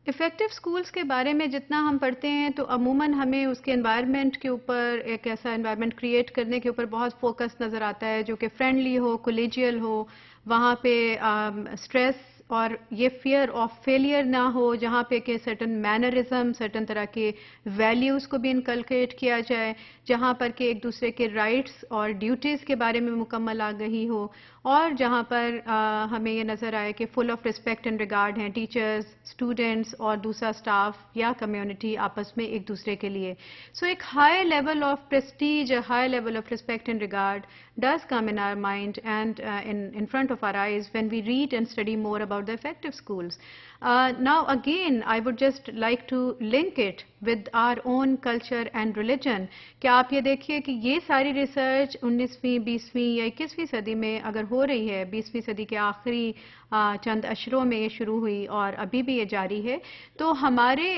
Effective schools کے بارے میں جتنا ہم پڑھتے ہیں تو عموماً ہمیں اس کے انوائرمنٹ کے اوپر ایک ایسا انوائرمنٹ کریٹ کرنے کے اوپر بہت فوکس نظر آتا ہے جو کہ فرینڈلی ہو، کولیجیل ہو، وہاں پہ اسٹریس اور یہ فیئر آف فیلئر نہ ہو، جہاں پہ کہ سرٹن مینرزم، سرٹن طرح کے ویلیوز کو بھی انکلکیٹ کیا جائے، جہاں پر کہ ایک دوسرے کے رائٹس اور ڈیوٹیز کے بارے میں مکمل آگہی ہو، اور جہاں پر ہمیں یہ نظر آئے کہ full of respect and regard ہیں ٹیچرز، اسٹوڈنٹس اور دوسرا اسٹاف یا کمیونٹی آپس میں ایک دوسرے کے لیے. سو ایک high level of prestige, high level of respect and regard does come in our mind and in front of our eyes when we read and study more about the effective schools. Now again, I would just like to link it with our own culture and religion. کہ آپ یہ دیکھیے کہ یہ ساری research 19ویں 20ویں یا 21ویں صدی میں اگر ہو رہی ہے، 20ویں صدی کے آخری چند اشروں میں یہ شروع ہوئی اور ابھی بھی یہ جاری ہے، تو ہمارے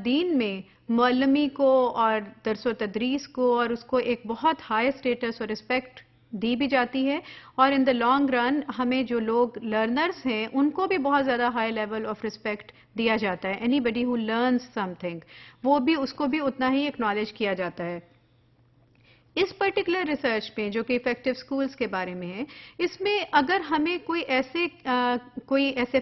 دین میں معلمی کو اور درس و تدریس کو اور اس کو ایک بہت ہائی اسٹیٹس اور رسپیکٹ دی بھی جاتی ہے، اور ان دا لانگ رن ہمیں جو لوگ لرنرز ہیں ان کو بھی بہت زیادہ ہائی لیول آف رسپیکٹ دیا جاتا ہے. اینی بڈی ہو لرنز سم تھنگ، وہ بھی اس کو بھی اتنا ہی ایکنالج کیا جاتا ہے. اس پرٹیکولر ریسرچ میں جو کہ افیکٹو سکولز کے بارے میں ہے، اس میں اگر ہمیں کوئی ایسے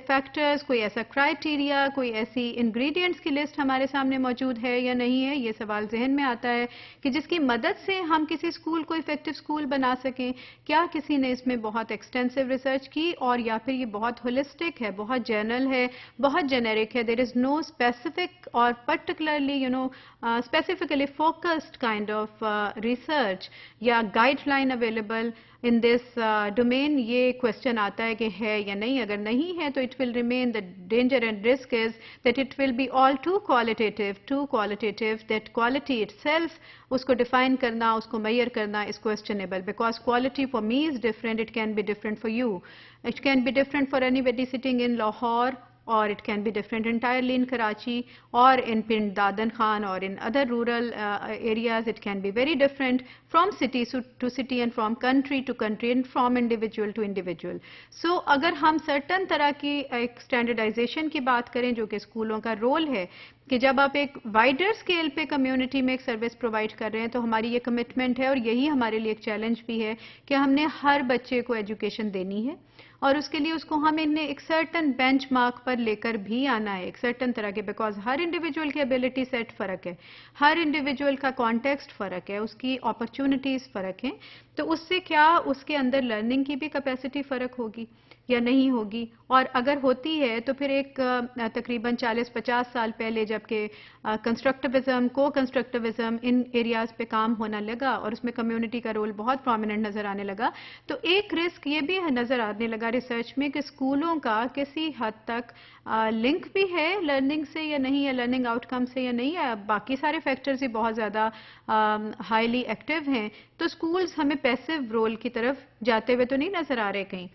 فیکٹرز، کوئی ایسا کرائیٹیریا، کوئی ایسی انگریڈینٹس کی لسٹ ہمارے سامنے موجود ہے یا نہیں ہے، یہ سوال ذہن میں آتا ہے کہ جس کی مدد سے ہم کسی اسکول کو افیکٹو اسکول بنا سکیں. کیا کسی نے اس میں بہت ایکسٹینسو ریسرچ کی، اور یا پھر یہ بہت ہولسٹک ہے، بہت جنرل ہے، بہت جنیرک ہے، دیر از نو اسپیسیفک اور particularly specifically focused kind of research یا guide line available in this domain. یہ کوشچن آتا ہے کہ ہے یا نہیں. اگر نہیں ہے تو it will remain, the danger and risk is that it will be all too qualitative that quality itself اس کو ڈیفائن کرنا، اس کو میئر کرنا is questionable, because quality for me is different, it can be different for you, it can be different for anybody sitting in Lahore, or it can be different entirely in Karachi or in Pind Dadan Khan or in other rural areas. It can be very different from city to city and from country to country and from individual to individual. So اگر ہم certain طرح کی ایک standardization کی بات کریں جو کہ اسکولوں کا رول ہے کہ جب آپ ایک وائڈر اسکیل پہ کمیونٹی میں ایک سروس پرووائڈ کر رہے ہیں تو ہماری یہ کمٹمنٹ ہے، اور یہی ہمارے لیے ایک چیلنج بھی ہے کہ ہم نے ہر بچے کو ایجوکیشن دینی ہے، اور اس کے لیے اس کو ہمیں ایک سرٹن بینچ مارک پر لے کر بھی آنا ہے، ایک سرٹن طرح کے، بیکاز ہر انڈیویجول کی ایبلٹی سیٹ فرق ہے، ہر انڈیویجول کا کانٹیکسٹ فرق ہے، اس کی اپرچونٹیز فرق ہیں. تو اس سے کیا اس کے اندر لرننگ کی بھی کیپیسٹی فرق ہوگی یا نہیں ہوگی؟ اور اگر ہوتی ہے تو پھر ایک تقریباً 40-50 سال پہلے جب کہ کنسٹرکٹیوزم، کو کنسٹرکٹیوزم ان ایریاز پہ کام ہونا لگا اور اس میں کمیونٹی کا رول بہت پرومیننٹ نظر آنے لگا، تو ایک رسک یہ بھی نظر آنے لگا ریسرچ میں کہ اسکولوں کا کسی حد تک لنک بھی ہے لرننگ سے یا نہیں، یا لرننگ آؤٹ کم سے یا نہیں، یا باقی سارے فیکٹرز ہی بہت زیادہ ہائیلی ایکٹیو ہیں. تو اسکولز ہمیں پیسو رول کی طرف جاتے ہوئے تو نہیں نظر آ رہے کہیں.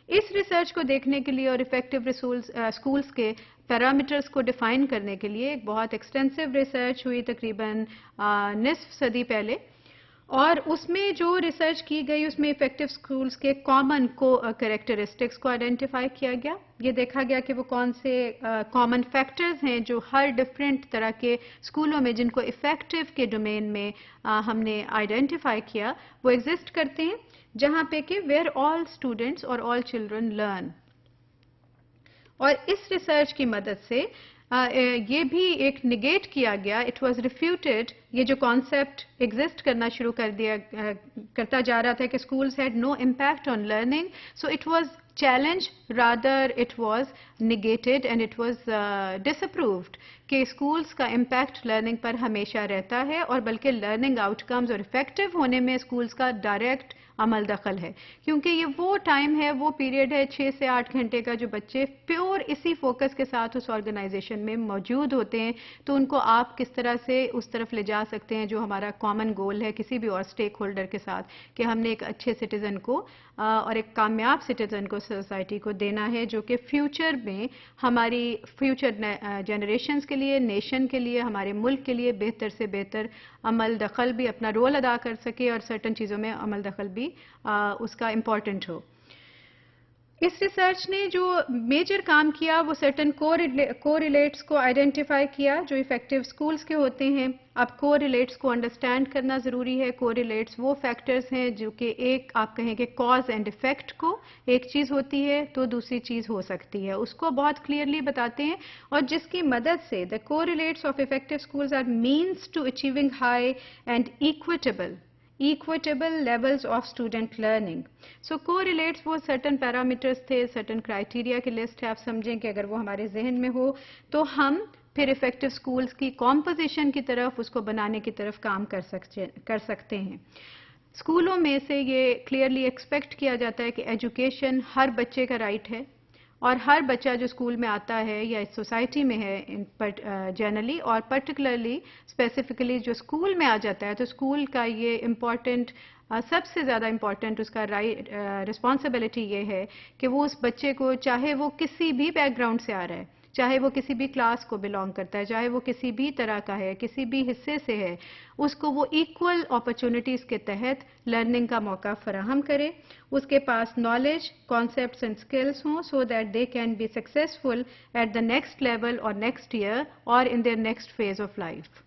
اس ریسرچ کو دیکھنے کے لیے اور افیکٹو اسکولز کے پیرامیٹرز کو ڈیفائن کرنے کے لیے ایک بہت ایکسٹینسو ریسرچ ہوئی تقریباً نصف صدی پہلے، اور اس میں جو ریسرچ کی گئی اس میں افیکٹو اسکولز کے کامن کریکٹرسٹکس کو آئیڈینٹیفائی کیا گیا. یہ دیکھا گیا کہ وہ کون سے کامن فیکٹرز ہیں جو ہر ڈفرینٹ طرح کے اسکولوں میں جن کو افیکٹو کے ڈومین میں ہم نے آئیڈینٹیفائی کیا وہ ایگزسٹ کرتے ہیں، جہاں پہ کہ ویئر آل اسٹوڈنٹس اور آل چلڈرن لرن. اور اس ریسرچ کی مدد سے یہ بھی ایک نگیٹ کیا گیا، اٹ واز ریفیوٹیڈ، یہ جو کانسیپٹ ایگزسٹ کرنا شروع کرتا جا رہا تھا کہ schools had no impact on learning. So it was challenge rather it was negated and it was disapproved کہ اسکولز کا امپیکٹ لرننگ پر ہمیشہ رہتا ہے، اور بلکہ لرننگ آؤٹ کمز اور افیکٹو ہونے میں اسکولز کا ڈائریکٹ عمل دخل ہے، کیونکہ یہ وہ ٹائم ہے، وہ پیریڈ ہے 6 سے 8 گھنٹے کا جو بچے پیور اسی فوکس کے ساتھ اس آرگنائزیشن میں موجود ہوتے ہیں. تو ان کو آپ کس طرح سے اس طرف لے جا سکتے ہیں جو ہمارا کامن گول ہے کسی بھی اور اسٹیک ہولڈر کے ساتھ، کہ ہم نے ایک اچھے سٹیزن کو اور ایک کامیاب سٹیزن کو سوسائٹی کو دینا ہے جو کہ فیوچر میں ہماری فیوچر جنریشنز کے لیے، نیشن کے لیے، ہمارے ملک کے لیے بہتر سے بہتر عمل دخل بھی اپنا رول ادا کر سکے، اور سرٹن چیزوں میں عمل دخل بھی اس کا امپورٹنٹ ہو. اس ریسرچ نے جو میجر کام کیا وہ سرٹن کو ریلیٹس کو آئیڈینٹیفائی کیا جو افیکٹو اسکولس کے ہوتے ہیں. اب کو ریلیٹس کو انڈرسٹینڈ کرنا ضروری ہے. کو ریلیٹس وہ فیکٹرز ہیں جو کہ ایک آپ کہیں کہ کاز اینڈ افیکٹ کو ایک چیز ہوتی ہے تو دوسری چیز ہو سکتی ہے, اس کو بہت کلیئرلی بتاتے ہیں, اور جس کی مدد سے the correlates of effective schools are means to achieving high and equitable levels of student learning. So correlates وہ certain parameters تھے, certain criteria کی لسٹ ہے. آپ سمجھیں کہ اگر وہ ہمارے ذہن میں ہو تو ہم پھر افیکٹو اسکولس کی کمپوزیشن کی طرف, اس کو بنانے کی طرف کام کر سکتے ہیں. اسکولوں میں سے یہ کلیئرلی ایکسپیکٹ کیا جاتا ہے کہ ایجوکیشن ہر بچے کا رائٹ ہے, اور ہر بچہ جو اسکول میں آتا ہے یا اس سوسائٹی میں ہے جنرلی اور پرٹیکولرلی اسپیسیفکلی جو اسکول میں آ جاتا ہے, تو اسکول کا یہ امپورٹنٹ, سب سے زیادہ امپورٹنٹ اس کا رسپانسبلٹی یہ ہے کہ وہ اس بچے کو, چاہے وہ کسی بھی بیک گراؤنڈ سے آ رہا ہے, چاہے وہ کسی بھی کلاس کو بلانگ کرتا ہے, چاہے وہ کسی بھی طرح کا ہے, کسی بھی حصے سے ہے, اس کو وہ ایکول اپرچونٹیز کے تحت لرننگ کا موقع فراہم کرے. اس کے پاس نالج, کانسیپٹس اینڈ اسکلس ہوں so that they can be successful at the next level اور نیکسٹ ایئر اور in their next phase of life.